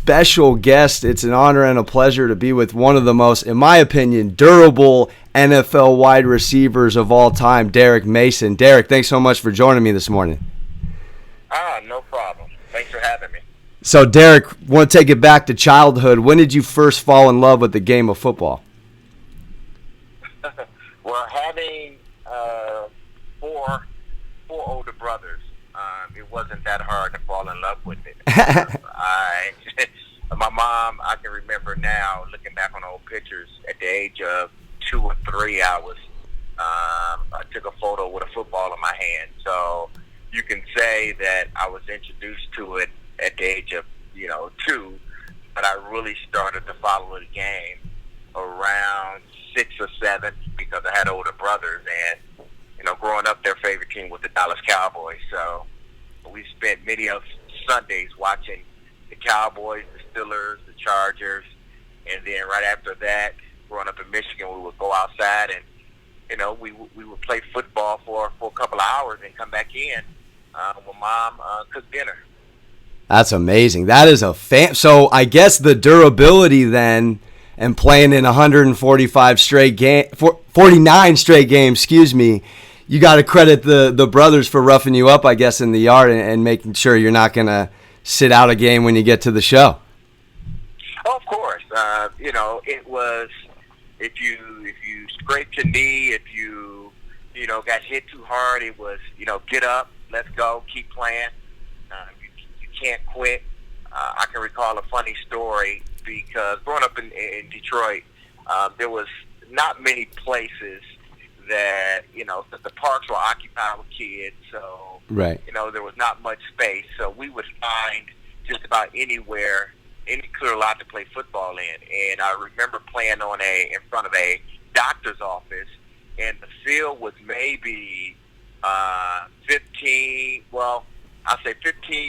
special guest. It's an honor and a pleasure to be with one of the most, in my opinion, durable NFL wide receivers of all time, Derrick Mason. Derrick, thanks so much for joining me this morning. No problem. Thanks for having me. So, Derrick, want to take it back to childhood. When did you first fall in love with the game of football? Well, having four older brothers, it wasn't that hard to fall in love with it. My mom, I can remember now, looking back on old pictures, at the age of 2 or 3, I took a photo with a football in my hand. So you can say that I was introduced to it at the age of 2, but I really started to follow the game around 6 or 7 because I had older brothers, and growing up, their favorite team was the Dallas Cowboys. So we spent many of Sundays watching the Cowboys, the Steelers, the Chargers, and then right after that, growing up in Michigan, we would go outside and we would play football for a couple of hours and come back in when Mom cooked dinner. That's amazing. That is a So I guess the durability then, and playing in 145 straight game, 49 straight games, you got to credit the brothers for roughing you up, I guess, in the yard and making sure you're not going to sit out a game when you get to the show. Oh, of course. It was if you scraped your knee, if you got hit too hard, it was get up, let's go, keep playing. You can't quit. I can recall a funny story because growing up in Detroit, there was not many places that the parks were occupied with kids, so right. There was not much space, so we would find just about anywhere, any clear lot to play football in. And I remember playing in front of a doctor's office, and the field was maybe 15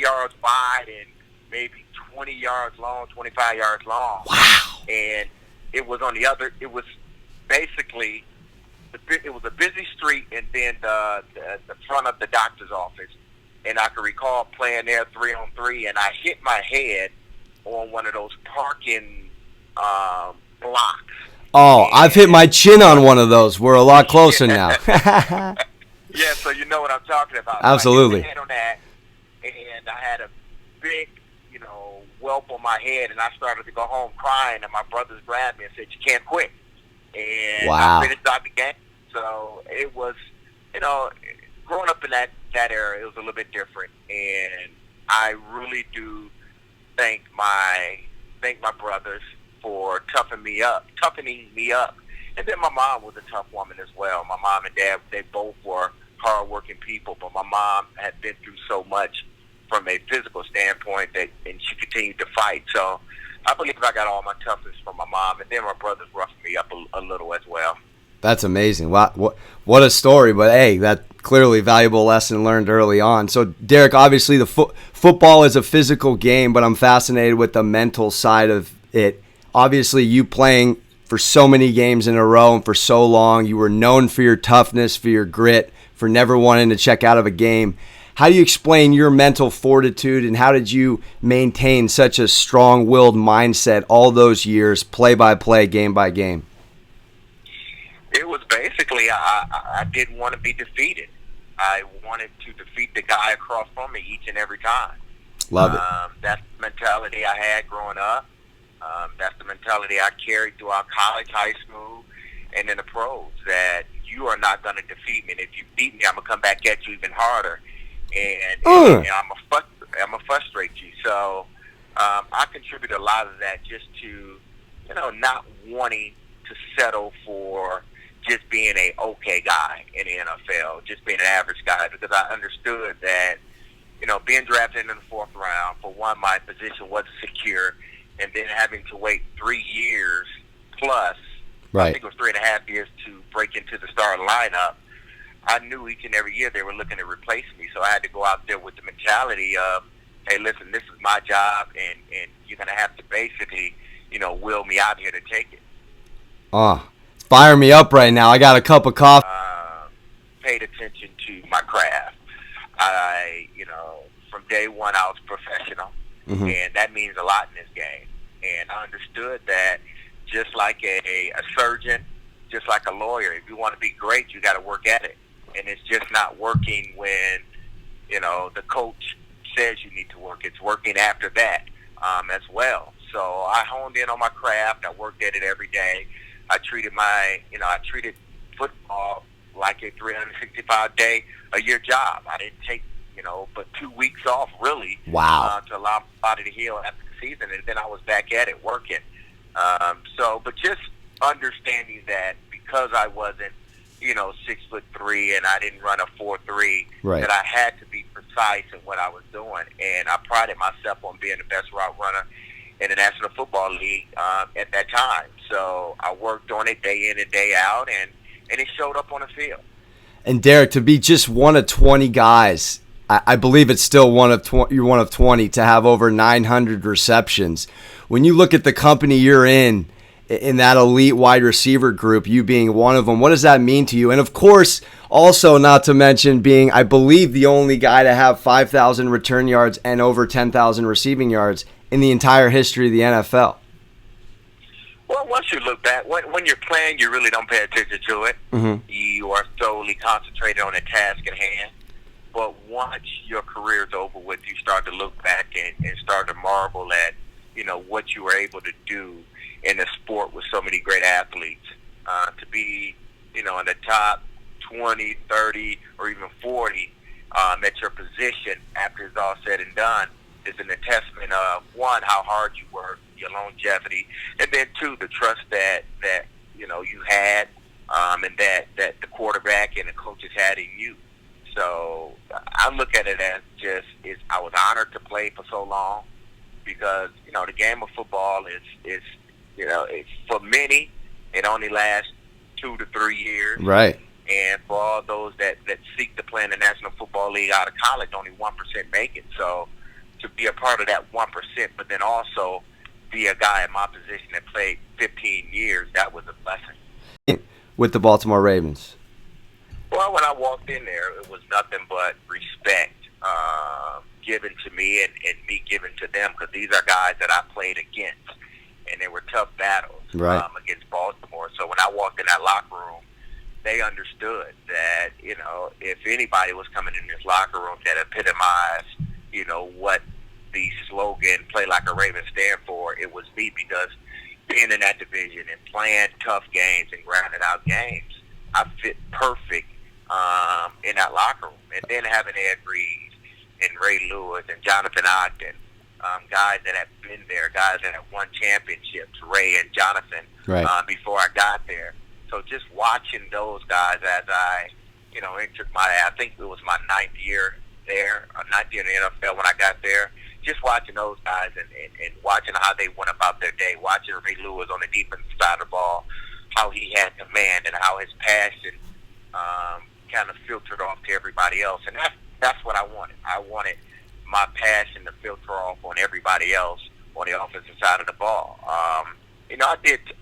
yards wide and maybe 20 yards long, 25 yards long. Wow. And it was basically it was a busy street, and then the front of the doctor's office. And I can recall playing there 3-on-3, and I hit my head on one of those parking blocks. Oh, I've hit my chin on one of those. We're a lot closer now. Yeah, so you know what I'm talking about. Absolutely. So I hit my head on that, and I had a big, whelp on my head, and I started to go home crying, and my brothers grabbed me and said, "You can't quit." And wow. I finished out the game. So it was, growing up in that era, it was a little bit different, and I really do thank my brothers for toughening me up. And then my mom was a tough woman as well. My mom and dad, they both were hardworking people, but my mom had been through so much from a physical standpoint and she continued to fight. So I believe I got all my toughness from my mom, and then my brothers roughed me up a little as well. That's amazing. What a story. But, hey, that clearly valuable lesson learned early on. So, Derrick, obviously the football is a physical game, but I'm fascinated with the mental side of it. Obviously, you playing for so many games in a row and for so long, you were known for your toughness, for your grit, for never wanting to check out of a game. How do you explain your mental fortitude, and how did you maintain such a strong-willed mindset all those years, play by play, game by game? It was basically I didn't want to be defeated. I wanted to defeat the guy across from me each and every time. Love it. That's the mentality I had growing up. That's the mentality I carried throughout college, high school, and in the pros, that you are not going to defeat me. And if you beat me, I'm going to come back at you even harder. And I'm going to frustrate you. So I contribute a lot of that just to, not wanting to settle for just being a okay guy in the NFL, just being an average guy, because I understood that, being drafted in the 4th round, for one, my position wasn't secure, and then having to wait 3 years plus, right. I think it was 3.5 years to break into the starting lineup. I knew each and every year they were looking to replace me, so I had to go out there with the mentality of, hey, listen, this is my job, and you're going to have to basically, will me out here to take it. Fire me up right now. I got a cup of coffee. Paid attention to my craft. From day one, I was professional. and that means a lot in this game. And I understood that just like a surgeon, just like a lawyer, if you want to be great, you got to work at it. And it's just not working when, the coach says you need to work. It's working after that as well. So I honed in on my craft. I worked at it every day. I treated football like a 365-day a year job. I didn't take, but 2 weeks off really. Wow. To allow my body to heal after the season, and then I was back at it working. But just understanding that because I wasn't, 6'3" and I didn't run a 4.3, right, that I had to be precise in what I was doing, and I prided myself on being the best route runner in the National Football League at that time. So I worked on it day in and day out, and it showed up on the field. And Derrick, to be just one of 20 guys, I believe it's still you're one of 20 to have over 900 receptions. When you look at the company you're in that elite wide receiver group, you being one of them, what does that mean to you? And of course, also not to mention being, I believe, the only guy to have 5,000 return yards and over 10,000 receiving yards in the entire history of the NFL. Well, once you look back, when you're playing, you really don't pay attention to it. Mm-hmm. You are solely concentrated on the task at hand. But once your career is over with, you start to look back and start to marvel at, what you were able to do in a sport with so many great athletes. To be, in the top 20, 30, or even 40 at your position after it's all said and done is an attestament of, one, how hard you work, your longevity, and then two, the trust that you had, and that the quarterback and the coaches had in you. So I look at it as I was honored to play for so long, because the game of football is it's, for many, it only lasts 2 to 3 years, right? And for all those that seek to play in the National Football League out of college, only 1% make it. So to be a part of that 1%, but then also be a guy in my position that played 15 years, that was a blessing. With the Baltimore Ravens? Well, when I walked in there, it was nothing but respect given to me and me given to them, because these are guys that I played against, and they were tough battles against Baltimore. So when I walked in that locker room, they understood that, if anybody was coming in this locker room that epitomized, what the slogan "Play Like a Raven" stand for, it was me, because being in that division and playing tough games and grinding out games, I fit perfect in that locker room. And then having Ed Reed and Ray Lewis and Jonathan Ogden, guys that have been there, guys that have won championships, Ray and Jonathan, before I got there. So just watching those guys as I, entered I think it was my ninth year there, ninth year in the NFL when I got there. Just watching those guys and watching how they went about their day, watching Ray Lewis on the defensive side of the ball, how he had command and how his passion kind of filtered off to everybody else. And that's what I wanted. I wanted my passion to filter off on everybody else on the offensive side of the ball.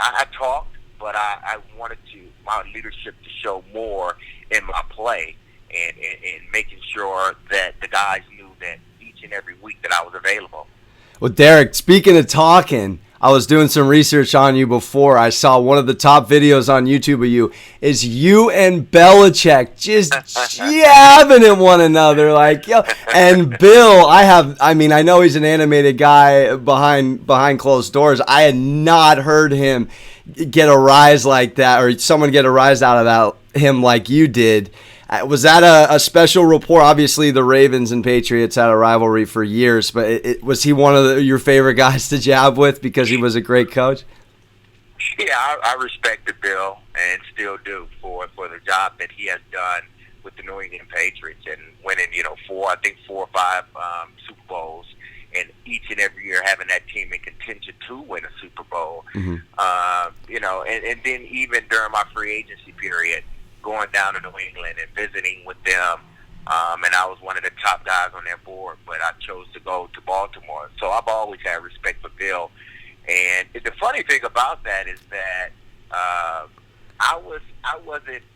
I talked, but I wanted my leadership to show more in my play and making sure that the guys knew that each and every week that I was available. Well, Derrick, speaking of talking, I was doing some research on you before. I saw one of the top videos on YouTube of you is you and Belichick just jabbing at one another, and Bill, I know he's an animated guy behind closed doors. I had not heard him get a rise like that, or someone get a rise out of him like you did. Was that a special rapport? Obviously, the Ravens and Patriots had a rivalry for years, but was he one of your favorite guys to jab with because he was a great coach? Yeah, I respected Bill and still do for the job that he has done with the New England Patriots and winning, 4 or 5 Super Bowls, and each and every year having that team in contention to win a Super Bowl. Mm-hmm. And then even during my free agency period, going down to New England and visiting with them, and I was one of the top guys on their board, but I chose to go to Baltimore. So I've always had respect for Bill. And the funny thing about that is that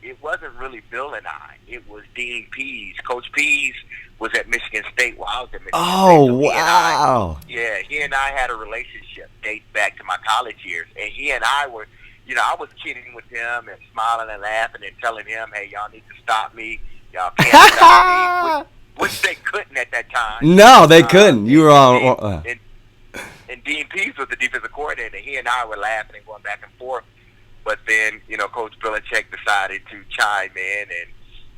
It wasn't really Bill and I. It was Dean Pease. Coach Pease was at Michigan State while I was at Michigan Oh, State. So wow. he and I had a relationship dates back to my college years. And he and I were, I was kidding with him and smiling and laughing and telling him, hey, y'all need to stop me. Y'all can't stop me. Which they couldn't at that time. No, they couldn't. You were on. And Dean Pease was the defensive coordinator. He and I were laughing and going back and forth. But then, Coach Belichick decided to chime in,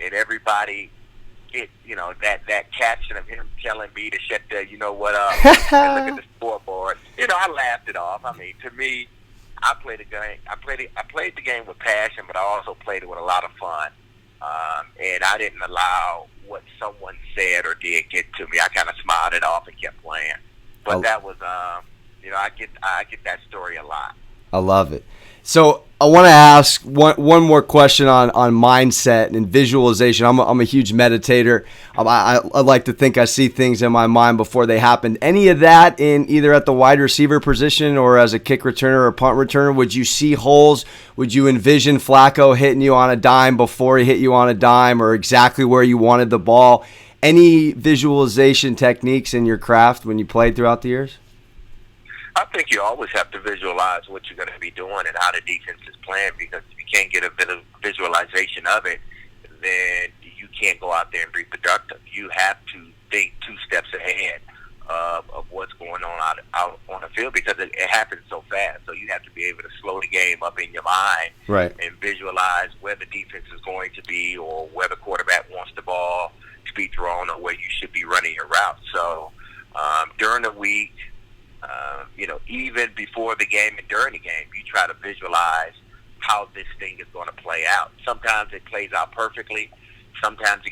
and everybody get, that caption of him telling me to shut the, up, and look at the scoreboard. I laughed it off. I mean, to me, I played the game. I played the game with passion, but I also played it with a lot of fun. And I didn't allow what someone said or did get to me. I kind of smiled it off and kept playing. But that was, I get that story a lot. I love it. So I want to ask one more question on mindset and visualization. I'm a huge meditator. I like to think I see things in my mind before they happen. Any of that in either at the wide receiver position or as a kick returner or punt returner? Would you see holes? Would you envision Flacco hitting you on a dime before he hit you on a dime, or exactly where you wanted the ball? Any visualization techniques in your craft when you played throughout the years? I think you always have to visualize what you're going to be doing and how the defense is playing, because if you can't get a bit of visualization of it, then you can't go out there and be productive. You have to think 2 steps ahead of what's going on out on the field, because it happens so fast. So you have to be able to slow the game up in your mind, right, and visualize where the defense is going to be, or where the quarterback wants the ball to be thrown, or where you should be running your route. So during the week, even before the game and during the game, you try to visualize how this thing is going to play out. Sometimes it plays out perfectly. Sometimes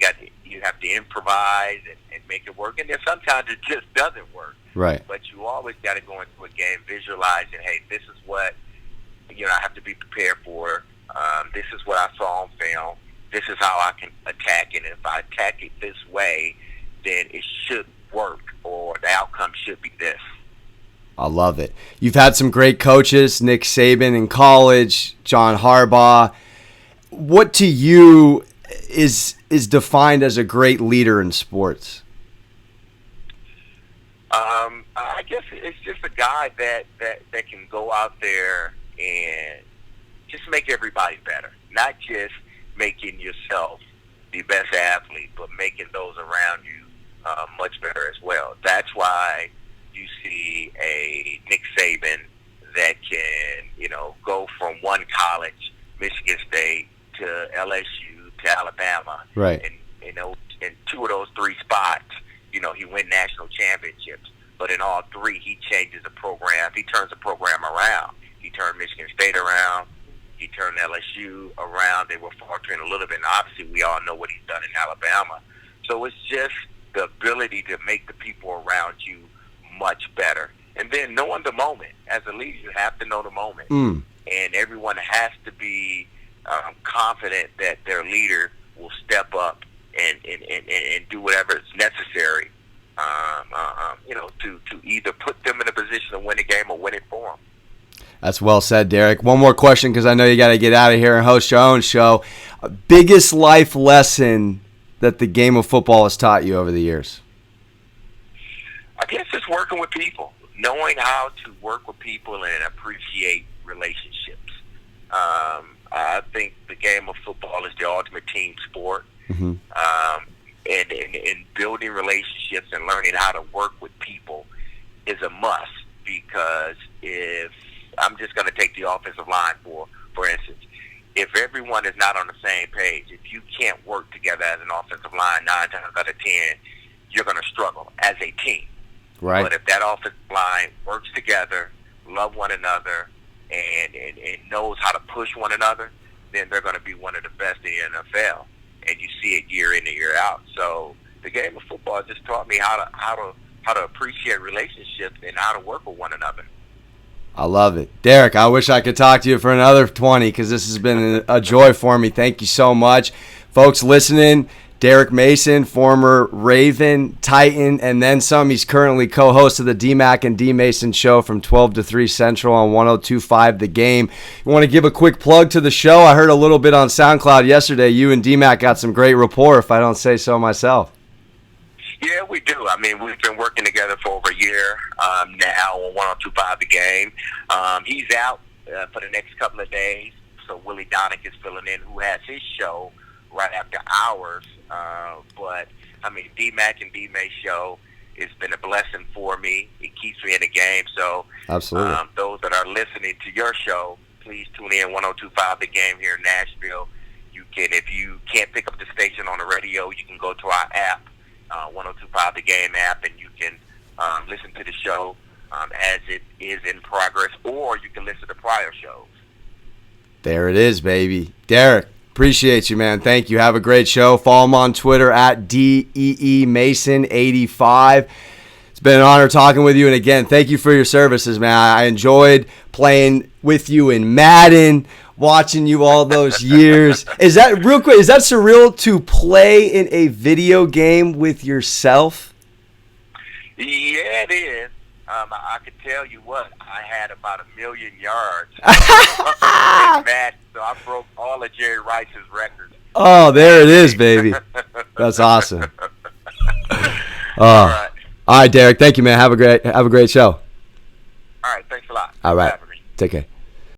you have to improvise and make it work. And then sometimes it just doesn't work. Right. But you always got to go into a game visualizing, hey, this is what, I have to be prepared for. This is what I saw on film. This is how I can attack it. And if I attack it this way, then it should work, or the outcome should be this. I love it. You've had some great coaches, Nick Saban in college, John Harbaugh. What to you is defined as a great leader in sports? I guess it's just a guy that can go out there and just make everybody better. Not just making yourself the best athlete, but making those around you much better as well. That's why you see a Nick Saban that can, go from one college, Michigan State, to LSU, to Alabama. Right. And, in 2 of those 3 spots, he win national championships. But in all 3, he changes the program. He turns the program around. He turned Michigan State around. He turned LSU around. They were faltering a little bit. And obviously, we all know what he's done in Alabama. So it's just the ability to make the people around you much better. And then knowing the moment. As a leader, you have to know the moment. And everyone has to be confident that their leader will step up and do whatever is necessary, to either put them in a position to win a game or win it for them. That's well said, Derrick. One more question, because I know you got to get out of here and host your own show. Biggest life lesson that the game of football has taught you over the years? I guess it's working with people, knowing how to work with people and appreciate relationships. I think the game of football is the ultimate team sport. Mm-hmm. And building relationships and learning how to work with people is a must, because if I'm just going to take the offensive line for instance, if everyone is not on the same page, if you can't work together as an offensive line 9 times out of 10, you're going to struggle as a team. Right. But if that offensive line works together, love one another, and knows how to push one another, then they're going to be one of the best in the NFL. And you see it year in and year out. So the game of football just taught me how to appreciate relationships and how to work with one another. I love it. Derrick, I wish I could talk to you for another 20, because this has been a joy for me. Thank you so much. Folks listening, Derrick Mason, former Raven, Titan, and then some. He's currently co-host of the D-Mac and D. Mason show from 12 to 3 Central on 102.5 The Game. You want to give a quick plug to the show? I heard a little bit on SoundCloud yesterday. You and D-Mac got some great rapport, if I don't say so myself. Yeah, we do. I mean, we've been working together for over a year now on 102.5 The Game. He's out for the next couple of days, so Willie Donick is filling in, who has his show right after ours. But, I mean, D-Mac and D-May show has been a blessing for me. It keeps me in the game. So, absolutely. Those that are listening to your show, please tune in 102.5 The Game here in Nashville. You can, if you can't pick up the station on the radio, you can go to our app, 102.5 The Game app, and you can listen to the show as it is in progress, or you can listen to prior shows. There it is, baby. Derrick, appreciate you, man. Thank you. Have a great show. Follow him on Twitter at DEEMason85. It's been an honor talking with you. And again, thank you for your services, man. I enjoyed playing with you in Madden, watching you all those years. Is that, real quick, is that surreal to play in a video game with yourself? Yeah, it is. I could tell you what, I had about 1 million yards. So I broke all of Jerry Rice's records. Oh, there it is, baby. That's awesome. All right, Derrick. Thank you, man. Have a great show. All right, thanks a lot. All right, take care.